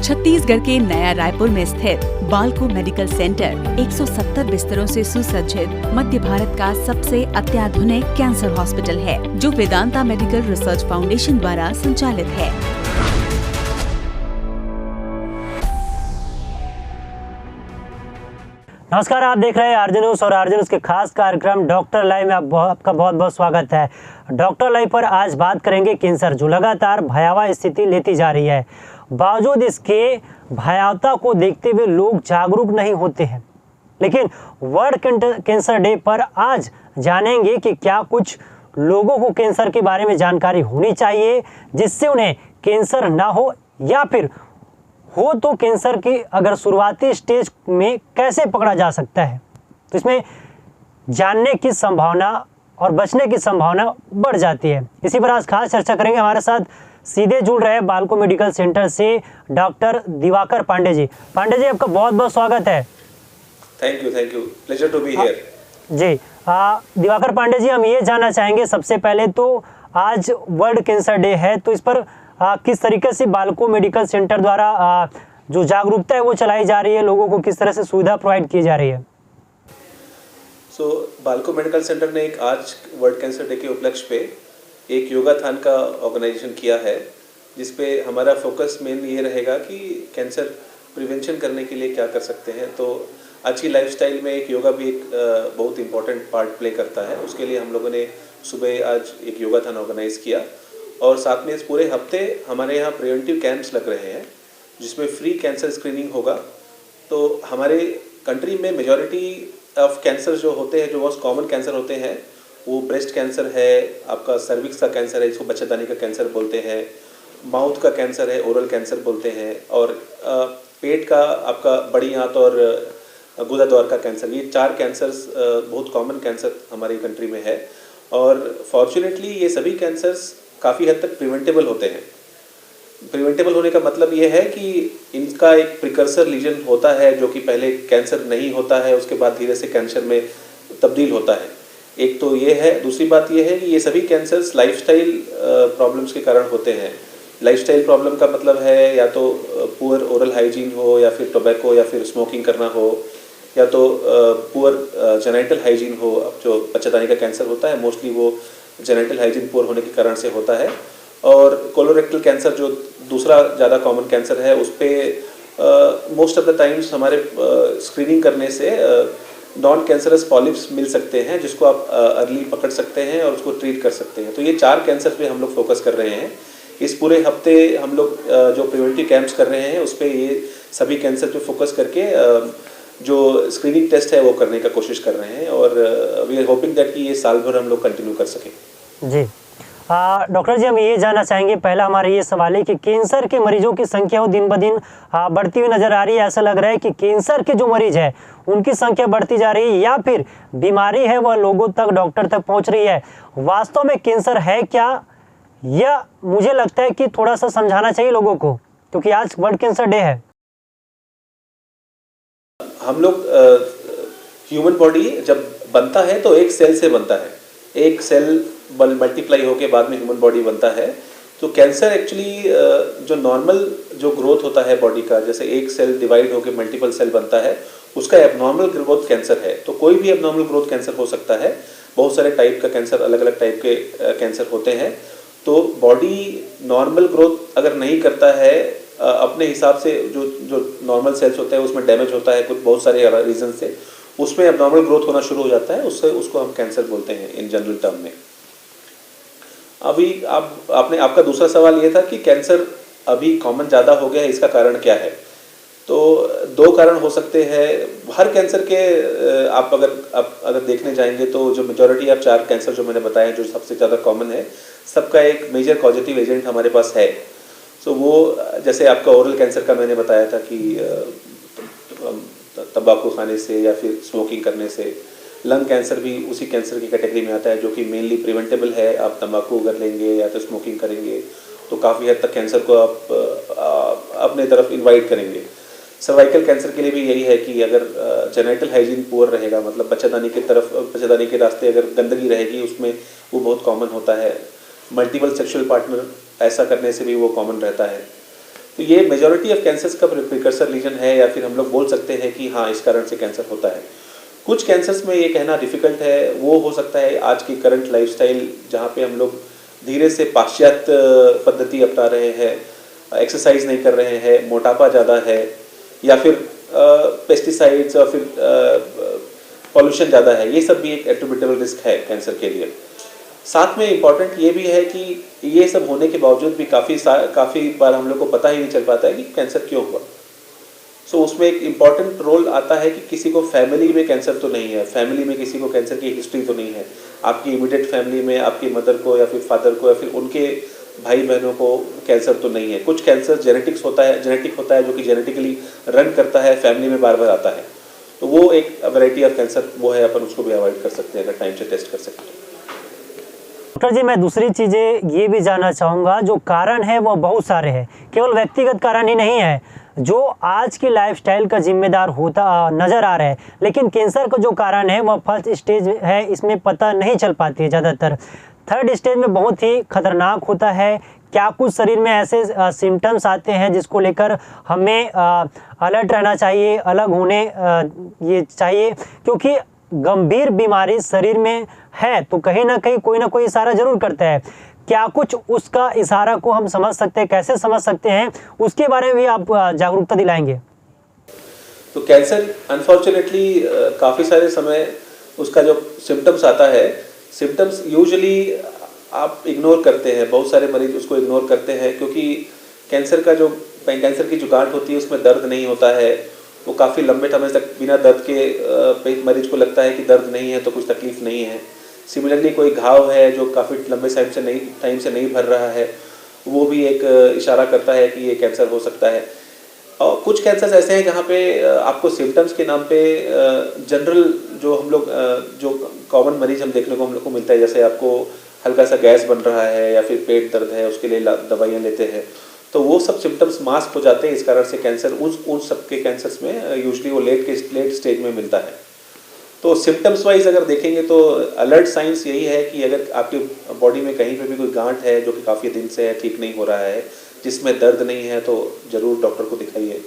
छत्तीसगढ़ के नया रायपुर में स्थित बालको मेडिकल सेंटर 170 बिस्तरों से सुसज्जित मध्य भारत का सबसे अत्याधुनिक कैंसर हॉस्पिटल है, जो वेदांता मेडिकल रिसर्च फाउंडेशन द्वारा संचालित है। नमस्कार, आप देख रहे हैं आरजे न्यूज़ और आरजे न्यूज़ के खास कार्यक्रम डॉक्टर लाइव में आपका बहुत बहुत स्वागत है। डॉक्टर लाइव पर आज बात करेंगे कैंसर, जो लगातार भयावह स्थिति लेती जा रही है। बावजूद इसके भयावता को देखते हुए लोग जागरूक नहीं होते हैं। लेकिन वर्ल्ड कैंसर डे पर आज जानेंगे कि क्या कुछ लोगों को कैंसर के बारे में जानकारी होनी चाहिए, जिससे उन्हें कैंसर ना हो, या फिर हो तो कैंसर की अगर शुरुआती स्टेज में कैसे पकड़ा जा सकता है। तो इसमें जानने की संभावना और बचने की संभावना बढ़ जाती है। इसी पर आज खास चर्चा करेंगे। हमारे साथ सीधे जुड़ रहे बालको मेडिकल सेंटर से डॉक्टर दिवाकर पांडे जी। पांडे जी, आपका बहुत बहुत स्वागत है। Thank you, pleasure to be here. जी, दिवाकर पांडे जी, हम ये जानना चाहेंगे सबसे पहले तो आज वर्ल्ड कैंसर डे है, तो इस पर किस तरीके से बालको मेडिकल सेंटर द्वारा जो जागरूकता है वो चलाई जा रही है, लोगों को किस तरह से सुविधा प्रोवाइड की जा रही है? बालको मेडिकल सेंटर ने एक आज वर्ल्ड कैंसर डे के उपलक्ष्य पे एक योगाथन का ऑर्गेनाइजेशन किया है, जिसपे हमारा फोकस मेन ये रहेगा कि कैंसर प्रिवेंशन करने के लिए क्या कर सकते हैं। तो आज की लाइफस्टाइल में एक योगा भी एक बहुत इंपॉर्टेंट पार्ट प्ले करता है। उसके लिए हम लोगों ने सुबह आज एक योगाथन ऑर्गेनाइज किया, और साथ में इस पूरे हफ्ते हमारे यहाँ प्रिवेंटिव कैंप्स लग रहे हैं, जिसमें फ्री कैंसर स्क्रीनिंग होगा। तो हमारे कंट्री में मेजॉरिटी ऑफ कैंसर जो होते हैं, जो बहुत कॉमन कैंसर होते हैं, वो ब्रेस्ट कैंसर है, आपका सर्विक्स का कैंसर है जिसको बच्चेदानी का कैंसर बोलते हैं, माउथ का कैंसर है, ओरल कैंसर बोलते हैं, और पेट का आपका बड़ी आंत और गुदा द्वार का कैंसर। ये 4 कैंसर्स बहुत कॉमन कैंसर हमारी कंट्री में है। और फॉर्चुनेटली ये सभी कैंसर्स काफ़ी हद तक प्रिवेंटेबल होते हैं। प्रिवेंटेबल होने का मतलब ये है कि इनका एक प्रिकर्सर लीजन होता है, जो कि पहले कैंसर नहीं होता है, उसके बाद धीरे से कैंसर में तब्दील होता है। एक तो ये है। दूसरी बात ये है कि ये सभी कैंसर्स लाइफस्टाइल प्रॉब्लम्स के कारण होते हैं। लाइफस्टाइल प्रॉब्लम का मतलब है या तो पुअर ओरल हाइजीन हो, या फिर टोबैको या फिर स्मोकिंग करना हो, या तो पुअर जेनिटल हाइजीन हो। अब जो बच्चेदानी का कैंसर होता है मोस्टली वो जेनिटल हाइजीन पुअर होने के कारण से होता है। और कोलोरेक्टल कैंसर जो दूसरा ज़्यादा कॉमन कैंसर है, उस पर मोस्ट ऑफ द टाइम्स हमारे स्क्रीनिंग करने से नॉन कैंसरस पॉलिप्स मिल सकते हैं, जिसको आप अर्ली पकड़ सकते हैं और उसको ट्रीट कर सकते हैं। तो ये 4 कैंसर पे हम लोग फोकस कर रहे हैं। इस पूरे हफ्ते हम लोग जो प्रिवेंटिव कैंप्स कर रहे हैं, उस पर ये सभी कैंसर पे फोकस करके जो स्क्रीनिंग टेस्ट है वो करने का कोशिश कर रहे हैं, और वी आर होपिंग दैट कि ये साल भर हम लोग कंटिन्यू कर सकें। जी, डॉक्टर जी, हम ये जानना चाहेंगे, पहला हमारा ये सवाल है कि कैंसर के मरीजों की संख्या वो दिन ब दिन बढ़ती हुई नजर आ रही है। ऐसा लग रहा है कि कैंसर के जो मरीज है उनकी संख्या बढ़ती जा रही है, या फिर बीमारी है वह लोगों तक, डॉक्टर तक पहुंच रही है। वास्तव में कैंसर है क्या, या मुझे लगता है कि थोड़ा सा समझाना चाहिए लोगों को, क्योंकि आज वर्ल्ड कैंसर डे है। हम लोग ह्यूमन बॉडी जब बनता है तो एक सेल से बनता है। एक सेल मल्टीप्लाई होके बाद में ह्यूमन बॉडी बनता है। तो कैंसर एक्चुअली जो नॉर्मल जो ग्रोथ होता है बॉडी का, जैसे एक सेल डिवाइड होके मल्टीपल सेल बनता है, उसका एबनॉर्मल ग्रोथ कैंसर है। तो कोई भी एबनॉर्मल ग्रोथ कैंसर हो सकता है। बहुत सारे टाइप का कैंसर, अलग अलग टाइप के कैंसर होते हैं। तो बॉडी नॉर्मल ग्रोथ अगर नहीं करता है अपने हिसाब से, जो नॉर्मल सेल्स होते हैं उसमें डैमेज होता है कुछ बहुत सारे रीजन से, उसमें एबनॉर्मल ग्रोथ होना शुरू हो जाता है, उसको हम कैंसर बोलते हैं इन जनरल टर्म में। अभी आपका दूसरा सवाल ये था कि कैंसर अभी कॉमन ज़्यादा हो गया है, इसका कारण क्या है? तो 2 कारण हो सकते हैं हर कैंसर के। आप अगर देखने जाएंगे तो जो मेजॉरिटी ऑफ 4 कैंसर जो मैंने बताए, जो सबसे ज़्यादा कॉमन है, सबका एक मेजर कॉजेटिव एजेंट हमारे पास है। सो वो जैसे आपका ओरल कैंसर का मैंने बताया था कि तंबाकू खाने से या फिर स्मोकिंग करने से। लंग कैंसर भी उसी कैंसर की कैटेगरी में आता है, जो कि मेनली प्रिवेंटेबल है। आप तंबाकू अगर लेंगे या तो स्मोकिंग करेंगे तो काफ़ी हद तक कैंसर को आप अपने तरफ इनवाइट करेंगे। सर्वाइकल कैंसर के लिए भी यही है कि अगर जेनिटल हाइजीन पुअर रहेगा, मतलब बच्चेदानी के रास्ते अगर गंदगी रहेगी, उसमें वो बहुत कॉमन होता है। मल्टीपल सेक्सुअल पार्टनर ऐसा करने से भी वो कॉमन रहता है। तो ये मेजॉरिटी ऑफ कैंसर्स का प्रिकर्सर लीजन है, या फिर हम लोग बोल सकते हैं कि हाँ इस कारण से कैंसर होता है। कुछ कैंसर्स में ये कहना डिफ़िकल्ट है, वो हो सकता है आज की करंट लाइफस्टाइल जहाँ पे हम लोग धीरे से पाश्चात्य पद्धति अपना रहे हैं, एक्सरसाइज नहीं कर रहे हैं, मोटापा ज़्यादा है, या फिर पेस्टिसाइड्स और फिर पॉल्यूशन ज़्यादा है, ये सब भी एक एट्रिब्यूटेबल रिस्क है कैंसर के लिए। साथ में इम्पॉर्टेंट ये भी है कि ये सब होने के बावजूद भी काफ़ी बार हम लोग को पता ही नहीं चल पाता है कि कैंसर क्यों हुआ। सो उसमें एक इम्पॉर्टेंट रोल आता है कि किसी को फैमिली में कैंसर तो नहीं है, फैमिली में किसी को कैंसर की हिस्ट्री तो नहीं है, आपकी इमीडिएट फैमिली में आपकी मदर को या फिर फादर को या फिर उनके भाई बहनों को कैंसर तो नहीं है। कुछ कैंसर जेनेटिक होता है जो कि जेनेटिकली रन करता है, फैमिली में बार बार आता है, तो वो एक वैरायटी ऑफ कैंसर वो है, अपन उसको भी अवॉइड कर सकते हैं अगर टाइम से टेस्ट कर सकते हैं। डॉक्टर जी, मैं दूसरी चीज़ें ये भी जानना चाहूँगा, जो कारण है वो बहुत सारे हैं, केवल व्यक्तिगत कारण ही नहीं है जो आज की लाइफस्टाइल का जिम्मेदार होता नज़र आ रहा है, लेकिन कैंसर का जो कारण है वह फर्स्ट स्टेज है, इसमें पता नहीं चल पाती है ज़्यादातर। थर्ड स्टेज में बहुत ही खतरनाक होता है। क्या कुछ शरीर में ऐसे सिम्टम्स आते हैं जिसको लेकर हमें अलर्ट रहना चाहिए, अलग होने ये चाहिए, क्योंकि गंभीर बीमारी शरीर में है तो कहीं ना कहीं कोई ना कोई इशारा जरूर करता है। क्या कुछ उसका इशारा को हम समझ सकते हैं, कैसे समझ सकते हैं, उसके बारे में भी आप जागरूकता दिलाएंगे? तो कैंसर अनफॉर्चुनेटली काफ़ी सारे समय उसका जो सिम्टम्स आता है, सिम्टम्स यूजुअली आप इग्नोर करते हैं, बहुत सारे मरीज उसको इग्नोर करते हैं, क्योंकि कैंसर की जो गांठ होती है उसमें दर्द नहीं होता है, वो काफ़ी लंबे समय तक बिना दर्द के मरीज को लगता है कि दर्द नहीं है तो कुछ तकलीफ नहीं है। सिमिलरली कोई घाव है जो काफ़ी लंबे टाइम से नहीं भर रहा है, वो भी एक इशारा करता है कि ये कैंसर हो सकता है। और कुछ कैंसर्स ऐसे हैं जहाँ पे आपको सिम्टम्स के नाम पे जनरल जो हम लोग जो कॉमन मरीज हम देखने को हम लोग को मिलता है, जैसे आपको हल्का सा गैस बन रहा है या फिर पेट दर्द है, उसके लिए दवाइयाँ लेते हैं, तो वो सब सिम्टम्स मास्क हो जाते हैं। इस कारण से कैंसर उन सब के कैंसर्स में यूजुअली वो लेट स्टेज में मिलता है। तो सिम्टम्स वाइज अगर देखेंगे तो अलर्ट साइंस यही है कि अगर आपके बॉडी में कहीं पे भी कोई गांठ है जो कि काफ़ी दिन से है, ठीक नहीं हो रहा है, जिसमें दर्द नहीं है, तो ज़रूर डॉक्टर को दिखाइए।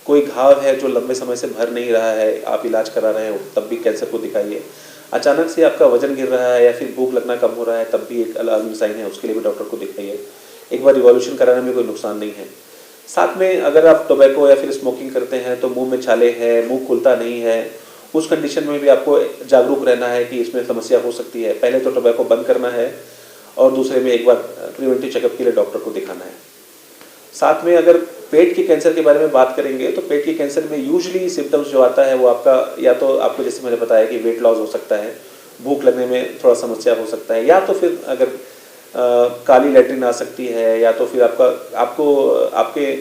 कोई घाव है जो लंबे समय से भर नहीं रहा है, आप इलाज करा रहे हैं, तब भी कैंसर को दिखाइए। अचानक से आपका वजन गिर रहा है या फिर भूख लगना कम हो रहा है, तब भी एक अलार्मिंग साइन है, उसके लिए भी डॉक्टर को दिखाइए। एक बार रिवॉल्यूशन कराने में कोई नुकसान नहीं है। साथ में अगर आप टोबैको या फिर स्मोकिंग करते हैं तो मुंह में छाले हैं, मुंह खुलता नहीं है, उस कंडीशन में भी आपको जागरूक रहना है कि इसमें समस्या हो सकती है। पहले तो टोबैको बंद करना है और दूसरे में एक बार प्रिवेंटिव चेकअप के लिए डॉक्टर को दिखाना है। साथ में अगर पेट के कैंसर के बारे में बात करेंगे तो पेट के कैंसर में यूजुअली सिम्टम्स जो आता है वो आपका, या तो आपको जैसे मैंने बताया कि वेट लॉस हो सकता है, भूख लगने में थोड़ा समस्या हो सकता है, या तो फिर अगर काली लैट्रिन आ सकती है, या तो फिर आपके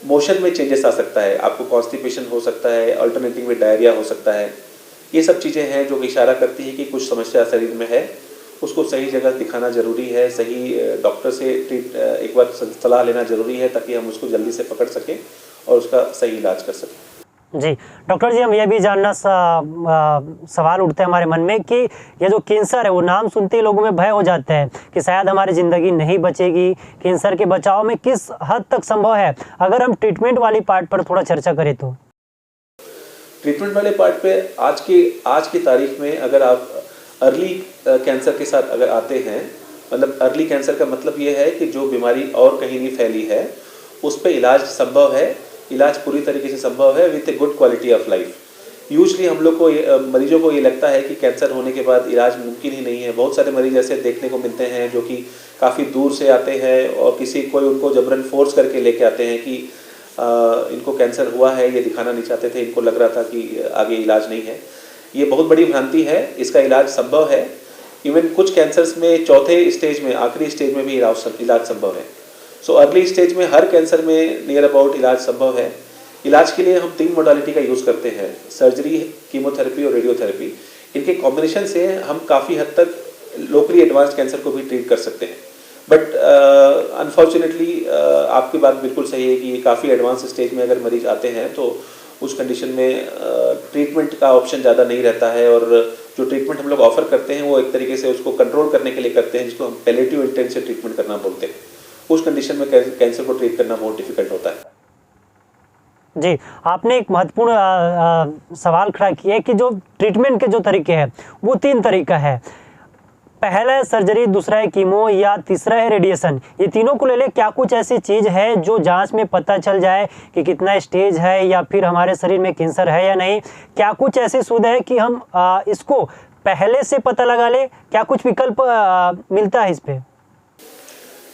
मोशन में चेंजेस आ सकता है, आपको कॉन्स्टिपेशन हो सकता है, अल्टरनेटिव में डायरिया हो सकता है। ये सब चीज़ें हैं जो इशारा करती है कि कुछ समस्या शरीर में है, उसको सही जगह दिखाना जरूरी है, सही डॉक्टर से एक बार सलाह लेना जरूरी है, ताकि हम उसको जल्दी से पकड़ सकें और उसका सही इलाज कर सकें। जी डॉक्टर जी, हम ये भी जानना सवाल उठते हैं हमारे मन में कि ये जो कैंसर है वो नाम सुनते ही लोगों में भय हो जाता है कि शायद हमारी ज़िंदगी नहीं बचेगी। कैंसर के बचाव में किस हद तक संभव है? अगर हम ट्रीटमेंट वाली पार्ट पर थोड़ा चर्चा करें तो। ट्रीटमेंट वाले पार्ट पे आज की तारीख में अगर आप अर्ली कैंसर के साथ अगर आते हैं, मतलब अर्ली कैंसर का मतलब ये है कि जो बीमारी और कहीं नहीं फैली है, उस पर इलाज संभव है, इलाज पूरी तरीके से संभव है with a good quality of life. Usually हम लोग को मरीजों को ये लगता है कि कैंसर होने के बाद इलाज मुमकिन ही नहीं है। बहुत सारे मरीज ऐसे देखने को मिलते हैं जो कि काफ़ी दूर से आते हैं और कोई उनको जबरन फोर्स करके लेके आते हैं कि इनको कैंसर हुआ है, ये दिखाना नहीं चाहते थे, इनको लग रहा था कि आगे इलाज नहीं है। ये बहुत बड़ी भ्रांति है, इसका इलाज संभव है। इवन कुछ कैंसर्स में चौथे स्टेज में, आखिरी स्टेज में भी इलाज संभव है। सो अर्ली स्टेज में हर कैंसर में नियर अबाउट इलाज संभव है। इलाज के लिए हम 3 मोडालिटी का यूज़ करते हैं, सर्जरी, कीमोथेरेपी और रेडियोथेरेपी। इनके कॉम्बिनेशन से हम काफ़ी हद तक लोकली एडवांस्ड कैंसर को भी ट्रीट कर सकते हैं। बट अनफॉर्चुनेटली आपकी बात बिल्कुल सही है कि ये काफ़ी एडवांस स्टेज में अगर मरीज आते हैं तो उस कंडीशन में ट्रीटमेंट का ऑप्शन ज़्यादा नहीं रहता है, और जो ट्रीटमेंट हम लोग ऑफर करते हैं वो एक तरीके से उसको कंट्रोल करने के लिए करते हैं, जिसको हम पैलेटिव इंटेंसिव ट्रीटमेंट करना बोलते हैं। उस कंडीशन में कैंसर को ट्रीट करना बहुत डिफिकल्ट होता है। जी, आपने एक महत्वपूर्ण सवाल खड़ा किया है कि जो ट्रीटमेंट के जो तरीके हैं वो 3 तरीका है। पहला है सर्जरी, दूसरा है कीमो या तीसरा है रेडिएशन। ये तीनों को ले ले, क्या कुछ ऐसी चीज़ है जो जांच में पता चल जाए कि कितना स्टेज है या फिर हमारे शरीर में कैंसर है या नहीं? क्या कुछ ऐसी सुविधा है कि हम इसको पहले से पता लगा ले? क्या कुछ विकल्प मिलता है इस पे?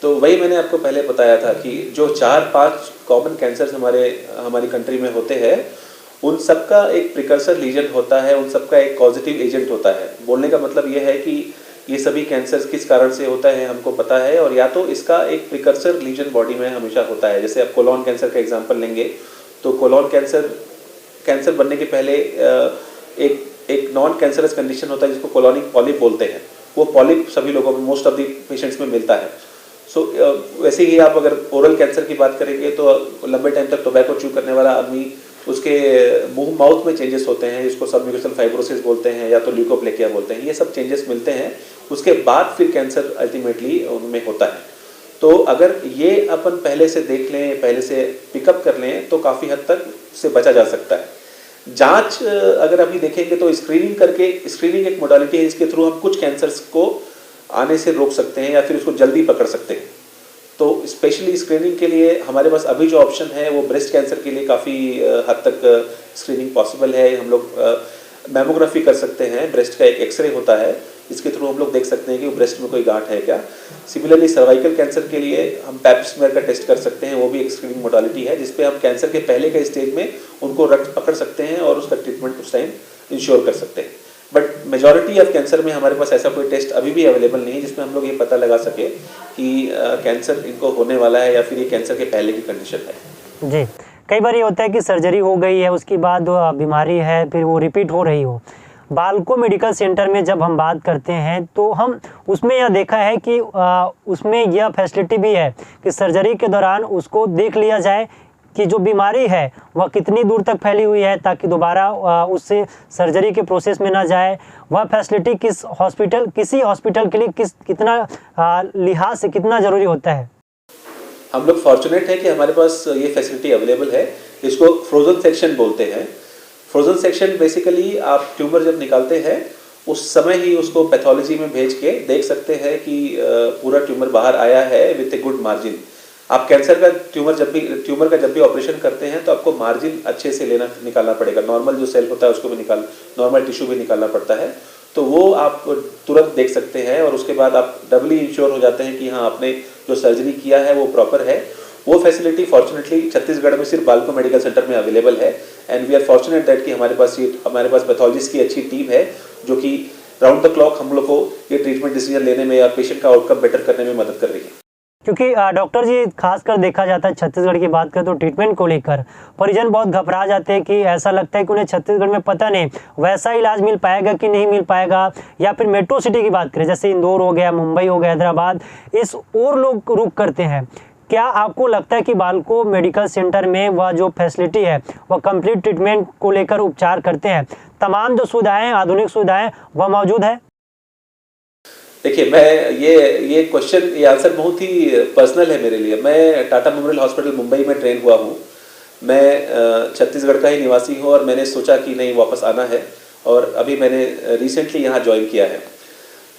तो वही मैंने आपको पहले बताया था कि जो 4-5 कॉमन कैंसर्स हमारी कंट्री में होते हैं, उन सबका एक प्रिकर्सर लीजन होता है, उन सबका एक पॉजिटिव एजेंट होता है। बोलने का मतलब ये है कि ये सभी कैंसर्स किस कारण से होता है हमको पता है, और या तो इसका एक प्रिकर्सर लीजन बॉडी में हमेशा होता है। जैसे आप कोलोन कैंसर का एग्जांपल लेंगे तो कोलोन कैंसर बनने के पहले एक नॉन कैंसरस कंडीशन होता है जिसको कोलोनिक पॉलिप बोलते हैं। वो पॉलिप सभी लोगों में, मोस्ट ऑफ द पेशेंट्स में मिलता है। सो वैसे ही आप अगर ओरल कैंसर की बात करेंगे तो लंबे टाइम तक टोबैको च्यू करने वाला आदमी, उसके मुंह माउथ में चेंजेस होते हैं, जिसको सबम्यूकोसल फाइब्रोसिस बोलते हैं या तो ल्यूकोप्लेकिया बोलते हैं। ये सब चेंजेस मिलते हैं, उसके बाद फिर कैंसर अल्टीमेटली उनमें होता है। तो अगर ये अपन पहले से देख लें, पहले से पिकअप कर लें तो काफ़ी हद तक उससे बचा जा सकता है। जांच अगर अभी देखेंगे तो स्क्रीनिंग एक मोडालिटी है जिसके थ्रू हम कुछ कैंसर्स को आने से रोक सकते हैं या फिर उसको जल्दी पकड़ सकते हैं। तो स्पेशली स्क्रीनिंग के लिए हमारे पास अभी जो ऑप्शन है वो ब्रेस्ट कैंसर के लिए काफ़ी हद तक स्क्रीनिंग पॉसिबल है। हम लोग मैमोग्राफी कर सकते हैं, ब्रेस्ट का एक एक्सरे होता है, इसके थ्रू हम लोग देख सकते हैं कि ब्रेस्ट में कोई गांठ है क्या। सिमिलरली सर्वाइकल कैंसर के लिए हम पैप स्मीयर का टेस्ट कर सकते हैं, वो भी एक स्क्रीनिंग मोडालिटी है जिसपे हम कैंसर के पहले के स्टेज में उनको रक्त पकड़ सकते हैं और उसका ट्रीटमेंट उस टाइम इंश्योर कर सकते हैं। बट मेजॉरिटी ऑफ कैंसर में हमारे पास ऐसा कोई टेस्ट अभी भी अवेलेबल नहीं है जिसमें हम लोग ये पता लगा सके कि कैंसर इनको होने वाला है या फिर ये कैंसर के पहले की कंडीशन है। जी, कई बार ये होता है कि सर्जरी हो गई है, उसके बाद बीमारी है, फिर वो रिपीट हो रही हो। बालको मेडिकल सेंटर में जब हम बात करते हैं तो हम उसमें यह देखा है कि उसमें यह फैसिलिटी भी है कि सर्जरी के दौरान उसको देख लिया जाए कि जो बीमारी है वह कितनी दूर तक फैली हुई है, ताकि दोबारा उससे सर्जरी के प्रोसेस में ना जाए। वह फैसिलिटी किसी हॉस्पिटल के लिए कितना लिहाज से कितना ज़रूरी होता है? हम लोग फॉर्चुनेट है कि हमारे पास ये फैसिलिटी अवेलेबल है। इसको फ्रोजन सेक्शन बोलते हैं। फ्रोजन सेक्शन बेसिकली आप ट्यूमर जब निकालते हैं उस समय ही उसको पैथोलॉजी में भेज के देख सकते हैं कि पूरा ट्यूमर बाहर आया है विथ ए गुड मार्जिन। आप कैंसर का ट्यूमर का जब भी ऑपरेशन करते हैं तो आपको मार्जिन अच्छे से निकालना पड़ेगा। नॉर्मल जो सेल होता है उसको भी नॉर्मल टिश्यू भी निकालना पड़ता है, तो वो आप तुरंत देख सकते हैं और उसके बाद आप डबली इंश्योर हो जाते हैं कि हाँ, आपने जो सर्जरी किया है वो प्रॉपर है। वो फैसिलिटी फॉर्चुनेटली छत्तीसगढ़ में सिर्फ बालको मेडिकल सेंटर में अवेलेबल है। And we are fortunate that कि हमारे पास पैथोलॉजिस्ट की अच्छी टीम है जो कि राउंड द क्लॉक हम लोग को ये ट्रीटमेंट डिसीजन लेने में या पेशेंट का आउटकम बेटर करने में मदद कर रही है। क्योंकि डॉक्टर जी, खासकर देखा जाता है छत्तीसगढ़ की बात करें तो ट्रीटमेंट को लेकर परिजन बहुत घबरा जाते हैं कि ऐसा लगता है कि उन्हें छत्तीसगढ़ में पता नहीं वैसा इलाज मिल पाएगा कि नहीं मिल पाएगा। या फिर मेट्रो सिटी की बात करें, जैसे इंदौर हो गया, मुंबई हो गया, हैदराबाद, इस और लोग रुक करते हैं। क्या आपको लगता है कि बालको मेडिकल सेंटर में वह जो फैसिलिटी है वह कंप्लीट ट्रीटमेंट को लेकर उपचार करते हैं, तमाम जो सुविधाएँ, आधुनिक सुविधाएँ वह मौजूद है? देखिए, मैं ये आंसर बहुत ही पर्सनल है मेरे लिए। मैं टाटा मेमोरियल हॉस्पिटल मुंबई में ट्रेन हुआ हूँ। मैं छत्तीसगढ़ का ही निवासी हूँ और मैंने सोचा कि नहीं, वापस आना है और अभी मैंने रिसेंटली यहाँ ज्वाइन किया है।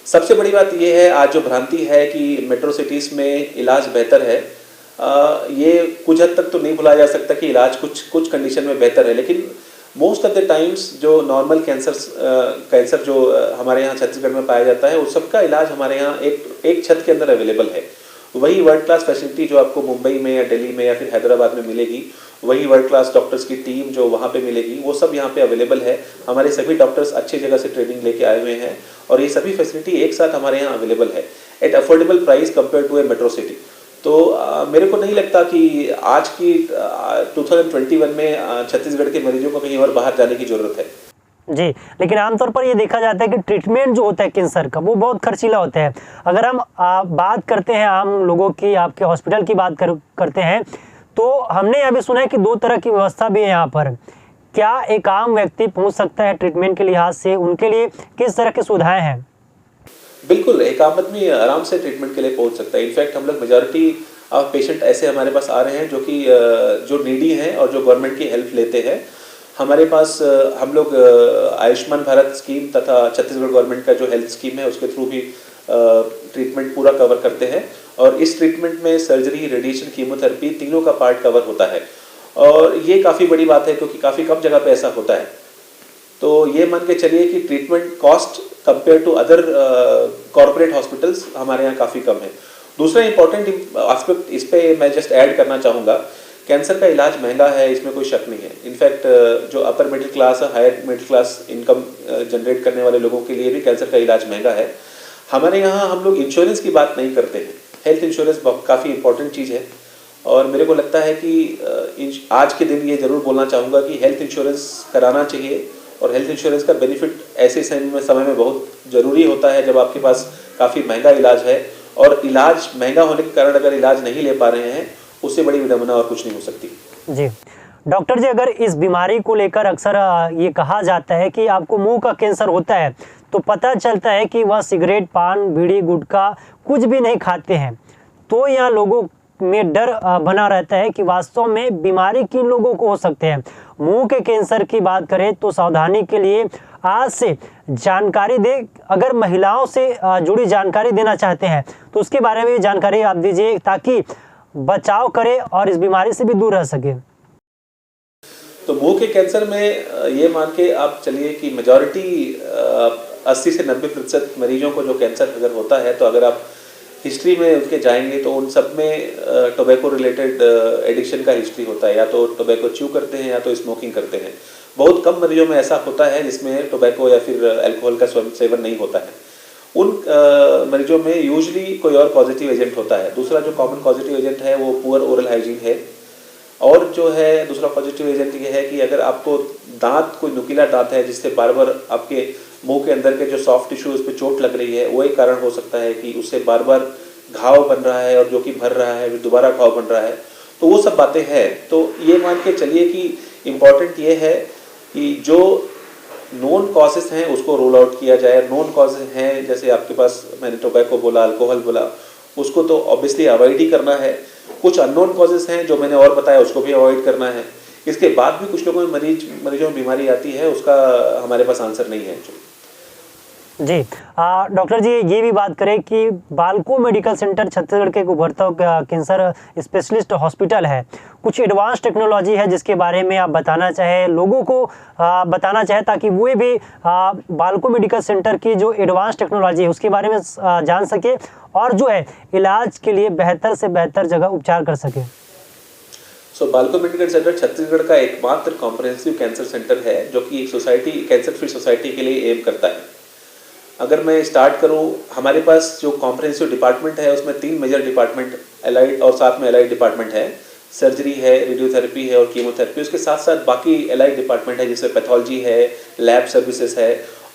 सबसे बड़ी बात ये है, आज जो भ्रांति है कि मेट्रो सिटीज़ में इलाज बेहतर है, ये कुछ हद तक तो नहीं भुलाया जा सकता कि इलाज कुछ कंडीशन में बेहतर है, लेकिन मोस्ट ऑफ द टाइम्स जो नॉर्मल कैंसर जो हमारे यहाँ छत्तीसगढ़ में पाया जाता है उस सबका इलाज हमारे यहाँ एक छत के अंदर अवेलेबल है। वही वर्ल्ड क्लास फैसिलिटी जो आपको मुंबई में या दिल्ली में या फिर हैदराबाद में मिलेगी, वही वर्ल्ड क्लास डॉक्टर्स की टीम जो वहाँ पे मिलेगी, वो सब यहाँ पे अवेलेबल है। हमारे सभी डॉक्टर्स अच्छी जगह से ट्रेनिंग लेके आए हुए हैं और ये सभी फैसिलिटी एक साथ हमारे यहाँ अवेलेबल है at affordable price compare to a metro city. तो मेरे को नहीं लगता कि आज की 2021 में छत्तीसगढ़ के मरीजों को कहीं और बाहर जाने की जरूरत है। जी, लेकिन आमतौर पर ये देखा जाता है कि ट्रीटमेंट जो होता है कैंसर का वो बहुत खर्चीला होता है। अगर हम बात करते हैं आम लोगों की, आपके हॉस्पिटल की बात करते हैं तो हमने अभी सुना है कि 2 तरह की व्यवस्था भी है यहाँ पर। क्या एक आम व्यक्ति पहुँच सकता है ट्रीटमेंट के लिहाज से? उनके लिए किस तरह की सुविधाएँ हैं? बिल्कुल, एक आम आदमी आराम से ट्रीटमेंट के लिए पहुंच सकता है। इनफैक्ट हम लोग मेजॉरिटी अब पेशेंट ऐसे हमारे पास आ रहे हैं जो नीडी हैं और जो गवर्नमेंट की हेल्प लेते हैं। हमारे पास हम लोग आयुष्मान भारत स्कीम तथा छत्तीसगढ़ गवर्नमेंट का जो हेल्थ स्कीम है उसके थ्रू भी ट्रीटमेंट पूरा कवर करते हैं, और इस ट्रीटमेंट में सर्जरी, रेडिएशन, कीमोथेरेपी तीनों का पार्ट कवर होता है। और ये काफ़ी बड़ी बात है क्योंकि काफ़ी कम जगह पे ऐसा होता है। तो ये मान के चलिए कि treatment cost compare to other corporate hospitals हमारे यहाँ काफ़ी कम है। दूसरा इंपॉर्टेंट एस्पेक्ट इस पे मैं जस्ट ऐड करना चाहूँगा, कैंसर का इलाज महंगा है, इसमें कोई शक नहीं है। इनफैक्ट जो upper middle class, higher middle class income generate करने वाले लोगों के लिए भी कैंसर का इलाज महंगा है। हमारे यहाँ हम लोग इंश्योरेंस की बात नहीं करते हैं। हेल्थ इंश्योरेंस काफ़ी इंपॉर्टेंट चीज़ है, और मेरे को लगता है कि आज के दिन ये ज़रूर बोलना चाहूँगा कि हेल्थ इंश्योरेंस कराना चाहिए, और हेल्थ इंश्योरेंस का बेनिफिट ऐसे समय में बहुत ज़रूरी होता है जब आपके पास काफ़ी महंगा इलाज है, और इलाज महंगा होने के कारण अगर इलाज नहीं ले पा रहे हैं उससे बड़ी विडंबना और कुछ नहीं हो सकती। जी डॉक्टर जी, अगर इस बीमारी को लेकर अक्सर ये कहा जाता है कि आपको मुंह का कैंसर होता है तो पता चलता है कि वह सिगरेट, पान, बीड़ी, गुटखा कुछ भी नहीं खाते हैं, तो यहाँ लोगों में डर बना रहता है कि वास्तव में बीमारी किन लोगों को हो सकते हैं। मुंह के कैंसर की बात करें तो सावधानी के लिए आज से जानकारी दे, अगर महिलाओं से जुड़ी जानकारी देना चाहते हैं तो उसके बारे में जानकारी आप दीजिए ताकि बचाव करें और इस बीमारी से भी दूर रह सके। तो मुंह के कैंसर में ये मान के आप चलिए कि मेजॉरिटी 80 से 90% मरीजों को जो कैंसर अगर होता है, तो अगर आप हिस्ट्री में उनके जाएंगे तो उन सब में टोबैको रिलेटेड एडिक्शन का हिस्ट्री होता है, या तो टोबैको च्यू करते हैं या तो स्मोकिंग करते हैं। बहुत कम मरीजों में ऐसा होता है जिसमें टोबैको या फिर अल्कोहल का सेवन नहीं होता है। उन मरीजों में यूजली कोई और पॉजिटिव एजेंट होता है। दूसरा जो कॉमन पॉजिटिव एजेंट है वो पुअर ओरल हाइजीन है, और जो है दूसरा पॉजिटिव एजेंट ये है कि अगर आपको दांत, कोई नुकीला दांत है जिससे बार बार आपके मुंह के अंदर के जो सॉफ्ट टिश्यू उस पर चोट लग रही है, वो एक कारण हो सकता है कि उससे बार बार घाव बन रहा है, और जो कि भर रहा है फिर दोबारा घाव बन रहा है, तो वो सब बातें हैं। तो ये मान के चलिए कि इम्पॉर्टेंट ये है कि जो नोन कॉजेस हैं उसको रोल आउट किया जाए। नोन कॉजेज हैं जैसे आपके पास मैंने टोबैको बोला, अल्कोहल बोला, उसको तो ऑब्वियसली अवॉइड ही करना है। कुछ अननोन कॉजेस हैं जो मैंने और बताया, उसको भी अवॉइड करना है। इसके बाद भी कुछ लोगों में मरीजों में बीमारी आती है, उसका हमारे पास आंसर नहीं है। जी डॉक्टर जी, ये भी बात करें कि बालको मेडिकल सेंटर छत्तीसगढ़ के एक उभरता कैंसर स्पेशलिस्ट हॉस्पिटल है, कुछ एडवांस टेक्नोलॉजी है जिसके बारे में आप बताना चाहें, लोगों को बताना चाहें ताकि वे भी बालको मेडिकल सेंटर की जो एडवांस टेक्नोलॉजी है उसके बारे में जान सके और जो है इलाज के लिए बेहतर से बेहतर जगह उपचार कर सके। बालको मेडिकल सेंटर छत्तीसगढ़ का एकमात्र कॉम्प्रिहेंसिव कैंसर सेंटर है जो कि एक सोसाइटी, कैंसर फ्री सोसाइटी के लिए एम करता है। अगर मैं स्टार्ट करूं, हमारे पास जो कॉम्प्रिहेंसिव डिपार्टमेंट है उसमें 3 मेजर डिपार्टमेंट एलाइड और साथ में एलाइड डिपार्टमेंट है। सर्जरी है, रेडियोथेरेपी है और कीमोथेरेपी। उसके साथ साथ बाकी एलाइड डिपार्टमेंट है जिसमें पैथोलॉजी है, लैब सर्विसेज है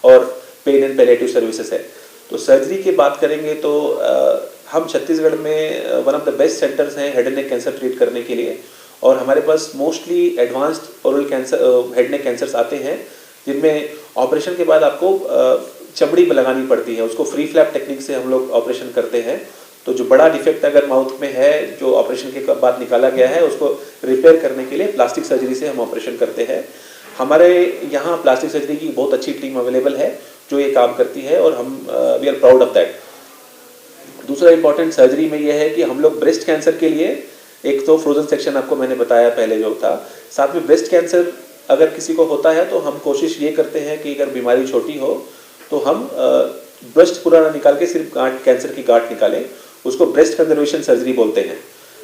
और पेन एंड पैलिएटिव सर्विसेज है। तो सर्जरी की बात करेंगे तो हम छत्तीसगढ़ में one of the best centres हैं head and neck cancer treat करने के लिए, और हमारे पास mostly advanced oral cancer, head neck cancers आते हैं जिनमें ऑपरेशन के बाद आपको चमड़ी लगानी पड़ती है। उसको फ्री फ्लैप टेक्निक से हम लोग ऑपरेशन करते हैं। तो जो बड़ा डिफेक्ट अगर माउथ में है जो ऑपरेशन के बाद निकाला गया है, उसको रिपेयर करने के लिए प्लास्टिक सर्जरी से हम ऑपरेशन करते हैं। हमारे यहाँ प्लास्टिक सर्जरी की बहुत अच्छी टीम अवेलेबल है जो ये काम करती है, और हम we are proud of that. दूसरा इंपॉर्टेंट सर्जरी में यह है कि हम लोग ब्रेस्ट कैंसर के लिए, एक तो फ्रोजन सेक्शन आपको मैंने बताया पहले जो था, साथ में ब्रेस्ट कैंसर अगर किसी को होता है तो हम कोशिश ये करते हैं कि अगर बीमारी छोटी हो तो हम ब्रेस्ट पूरा ना निकाल के सिर्फ गांठ, कैंसर की गांठ निकालें, उसको ब्रेस्ट कंजर्वेशन सर्जरी बोलते हैं।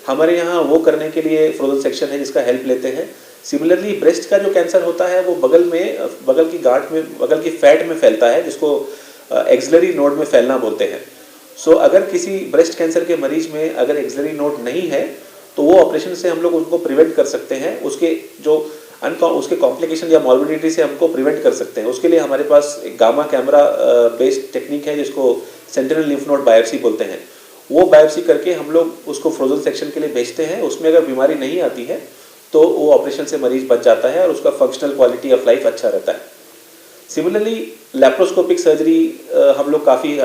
हमारे यहाँ वो करने के लिए फ्रोजन सेक्शन है जिसका हेल्प लेते हैं। सिमिलरली ब्रेस्ट का जो कैंसर होता है वो बगल की गांठ में, बगल की फैट में फैलता है, जिसको एक्सिलरी नोड में फैलना बोलते हैं। अगर किसी ब्रेस्ट कैंसर के मरीज में अगर एक्सिलरी नोड नहीं है तो वो ऑपरेशन से हम लोग उनको प्रिवेंट कर सकते हैं, उसके कॉम्प्लिकेशन या मॉर्बिडिटी से हमको प्रिवेंट कर सकते हैं। उसके लिए हमारे पास एक गामा कैमरा बेस्ड टेक्निक है जिसको सेंटिनल लिम्फ नोड बायोप्सी बोलते हैं। वो बायोप्सी करके हम लोग उसको फ्रोजन सेक्शन के लिए भेजते हैं। उसमें अगर बीमारी नहीं आती है तो वो ऑपरेशन से मरीज बच जाता है और उसका फंक्शनल क्वालिटी ऑफ लाइफ अच्छा रहता है। सिमिलरली लैप्रोस्कोपिक सर्जरी हम लोग काफ़ी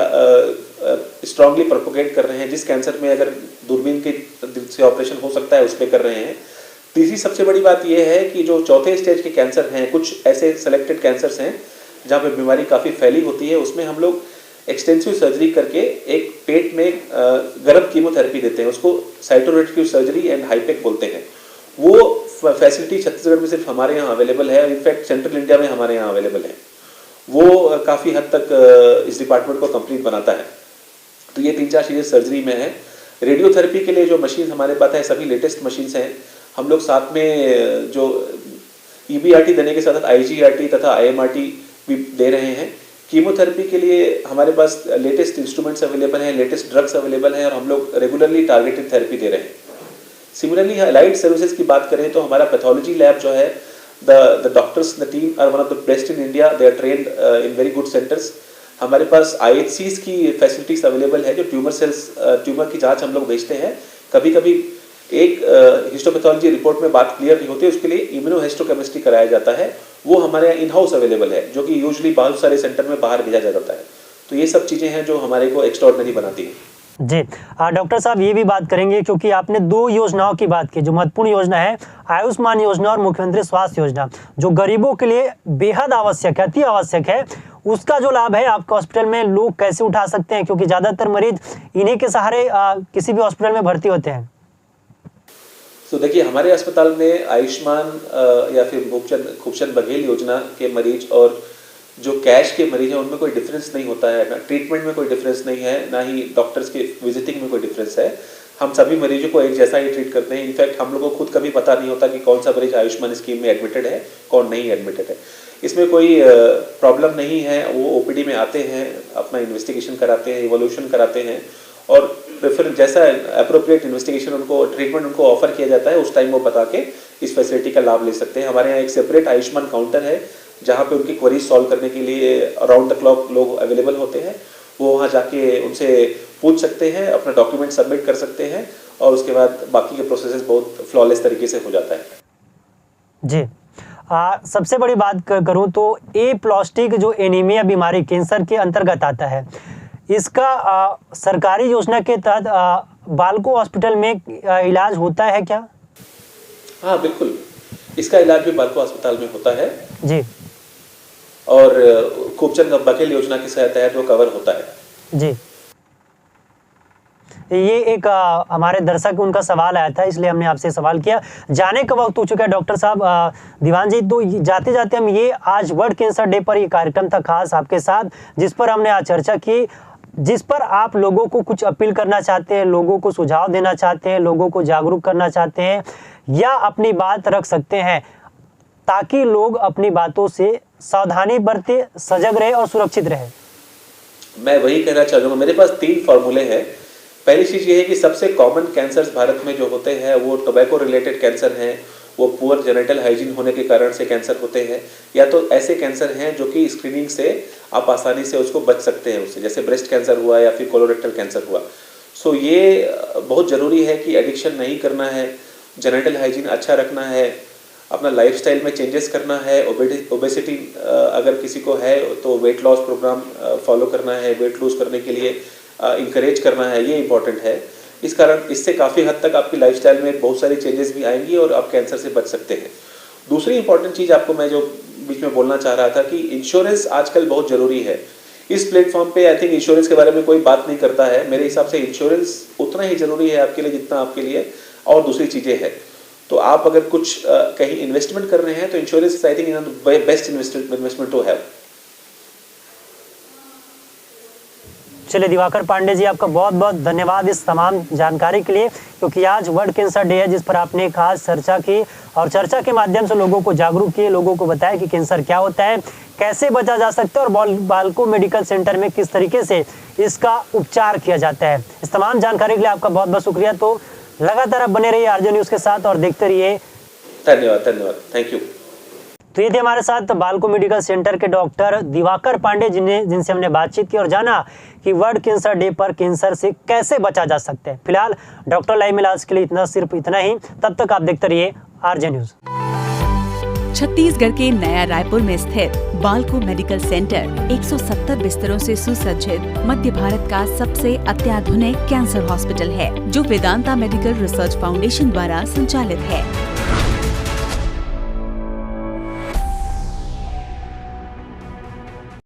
स्ट्रांगली प्रोपोगेट कर रहे हैं। जिस कैंसर में अगर दूरबीन के से ऑपरेशन हो सकता है, उस पर कर रहे हैं। तीसरी सबसे बड़ी बात यह है कि जो चौथे स्टेज के कैंसर हैं, कुछ ऐसे सेलेक्टेड कैंसर्स हैं जहाँ पे बीमारी काफ़ी फैली होती है, उसमें हम लोग एक्सटेंसिव सर्जरी करके एक पेट में गर्म कीमोथेरेपी देते हैं, उसको साइटोरेक्टिव सर्जरी एंड हाईपेक बोलते हैं। वो फैसिलिटी छत्तीसगढ़ में सिर्फ हमारे यहाँ अवेलेबल है, इनफैक्ट सेंट्रल इंडिया में हमारे यहाँ अवेलेबल है। वो काफ़ी हद तक इस डिपार्टमेंट को कंप्लीट बनाता है। तो ये 3-4 चीज़ें सर्जरी में है। रेडियोथेरेपी के लिए जो मशीन हमारे पास है, सभी लेटेस्ट मशीन्स हैं। हम लोग साथ में जो EBRT देने के साथ IGRT तथा IMRT भी दे रहे हैं। कीमोथेरेपी के लिए हमारे पास लेटेस्ट इंस्ट्रूमेंट्स अवेलेबल हैं, लेटेस्ट ड्रग्स अवेलेबल हैं और हम लोग रेगुलरली टारगेटेड थेरेपी दे रहे हैं। सिमिलरली अलाइड सर्विसेज की बात करें तो हमारा पैथोलॉजी लैब जो है, the doctors the team are one of the best in India, they are trained in very good centres. हमारे पास IHCs की फैसिलिटीज अवेलेबल है, जो ट्यूमर की जांच हम लोग भेजते हैं। कभी कभी एक हिस्टोपैथोलॉजी रिपोर्ट में बात क्लियर नहीं होती, उसके लिए इम्यूनोहिस्टोकेमिस्ट्री कराया जाता है, वो हमारे यहाँ इन हाउस अवेलेबल है, जो कि यूजुअली बहुत सारे सेंटर में बाहर भेजा जाता है। तो ये सब चीज़ें हैं जो हमारे को एक्स्ट्राऑर्डिनरी बनाती हैं। जी डॉक्टर साहब, ये भी बात करेंगे क्योंकि आपने 2 योजनाओं की बात की। जो महत्वपूर्ण योजना है आयुष्मान योजना और मुख्यमंत्री स्वास्थ्य योजना, जो गरीबों के लिए बेहद आवश्यक है, अति आवश्यक है, उसका जो लाभ है आपके हॉस्पिटल में लोग कैसे उठा सकते हैं, क्योंकि ज़्यादातर मरीज इन्हीं के सहारे किसी भी हॉस्पिटल में भर्ती होते हैं। तो देखिए, हमारे अस्पताल में आयुष्मान या फिर खूबचंद बघेल योजना के मरीज और जो कैश के मरीज हैं उनमें कोई डिफरेंस नहीं होता है, ना ट्रीटमेंट में कोई डिफरेंस नहीं है, ना ही डॉक्टर्स के विजिटिंग में कोई डिफरेंस है। हम सभी मरीजों को एक जैसा ही ट्रीट करते हैं। इनफैक्ट हम लोगों को खुद कभी पता नहीं होता कि कौन सा मरीज आयुष्मान स्कीम में एडमिटेड है, कौन नहीं एडमिटेड है। इसमें कोई प्रॉब्लम नहीं है। वो OPD में आते हैं, अपना इन्वेस्टिगेशन कराते हैं, इवोल्यूशन कराते हैं और फिर जैसा अप्रोप्रिएट इन्वेस्टिगेशन उनको, ट्रीटमेंट उनको ऑफर किया जाता है, उस टाइम वो बता के इस फैसिलिटी का लाभ ले सकते हैं। हमारे यहाँ एक सेपरेट आयुष्मान काउंटर है जहाँ पे उनकी क्वेरीज सॉल्व करने के लिए अराउंड द क्लॉक लोग अवेलेबल होते हैं। वो वहाँ जाके उनसे पूछ सकते हैं, अपना डॉक्यूमेंट सबमिट कर सकते हैं और उसके बाद बाकी के प्रोसेस बहुत फ्लॉलेस तरीके से हो जाता है। जी सबसे बड़ी बात करूँ तो एप्लास्टिक जो एनीमिया बीमारी कैंसर के अंतर्गत आता है, इसका सरकारी योजना के तहत बालको हॉस्पिटल में इलाज होता है क्या? हाँ बिल्कुल, इसका इलाज भी बालको अस्पताल में होता है जी, और खूबचंद बघेल योजना के तहत वो कवर होता है जी। ये एक हमारे दर्शक उनका सवाल आया था, इसलिए हमने आपसे सवाल किया। जाने का वक्त हो चुका है डॉक्टर साहब। दीवान जी, तो जाते जाते हम ये आज वर्ल्ड कैंसर डे पर ये कार्यक्रम था खास आपके साथ, जिस पर हमने आज चर्चा की, जिस पर आप लोगों को कुछ अपील करना चाहते हैं, लोगों को सुझाव देना चाहते हैं, लोगों को जागरूक करना चाहते हैं या अपनी बात रख सकते हैं ताकि लोग अपनी बातों से सावधानी बरते, सजग रहे और सुरक्षित रहे। मैं वही कहना चाहूँगा, मेरे पास 3 फॉर्मूले हैं। पहली चीज़ ये है कि सबसे कॉमन कैंसर्स भारत में जो होते हैं वो टोबैको रिलेटेड कैंसर हैं, वो पुअर जेनिटल हाइजीन होने के कारण से कैंसर होते हैं, या तो ऐसे कैंसर हैं जो कि स्क्रीनिंग से आप आसानी से उसको बच सकते हैं उससे, जैसे ब्रेस्ट कैंसर हुआ या फिर कोलोरेक्टल कैंसर हुआ। सो ये बहुत ज़रूरी है कि एडिक्शन नहीं करना है, जेनिटल हाइजीन अच्छा रखना है, अपना लाइफस्टाइल में चेंजेस करना है। ओबेसिटी अगर किसी को है तो वेट लॉस प्रोग्राम फॉलो करना है, वेट लूज करने के लिए इंकरेज करना है, ये इंपॉर्टेंट है। इस कारण इससे काफ़ी हद तक आपकी लाइफस्टाइल में बहुत सारी चेंजेस भी आएंगी और आप कैंसर से बच सकते हैं। दूसरी इंपॉर्टेंट चीज़ आपको मैं जो बीच में बोलना चाह रहा था कि इंश्योरेंस आजकल बहुत ज़रूरी है। इस प्लेटफॉर्म पे आई थिंक इंश्योरेंस के बारे में कोई बात नहीं करता है। मेरे हिसाब से इंश्योरेंस उतना ही ज़रूरी है आपके लिए जितना आपके लिए और दूसरी चीज़ें हैं। तो आप अगर कुछ कहीं इन्वेस्टमेंट कर रहे हैं तो insurance I think best investment to have. चलिए दिवाकर पांडे जी, आपका बहुत बहुत धन्यवाद इस तमाम जानकारी के लिए, क्योंकि आज वर्ल्ड कैंसर डे है जिस पर आपने खास चर्चा की और चर्चा के माध्यम से लोगों को जागरूक किए, लोगों को बताया कि कैंसर क्या होता है, कैसे बचा जा सकता है और बालको मेडिकल सेंटर में किस तरीके से इसका उपचार किया जाता है। इस तमाम जानकारी के लिए आपका बहुत बहुत शुक्रिया। तो लगातार आप बने रहिए आरजे न्यूज़ के साथ और देखते रहिए। धन्यवाद, थैंक यू। तो ये थे हमारे साथ बालको मेडिकल सेंटर के डॉक्टर दिवाकर पांडे जिनसे हमने बातचीत की और जाना कि वर्ल्ड कैंसर डे पर कैंसर से कैसे बचा जा सकता है। फिलहाल डॉक्टर लाइव में आज के लिए सिर्फ इतना ही। तब तक आप देखते रहिए आरजे न्यूज़। छत्तीसगढ़ के नया रायपुर में स्थित बालको मेडिकल सेंटर 170 बिस्तरों से सुसज्जित मध्य भारत का सबसे अत्याधुनिक कैंसर हॉस्पिटल है, जो वेदांता मेडिकल रिसर्च फाउंडेशन द्वारा संचालित है।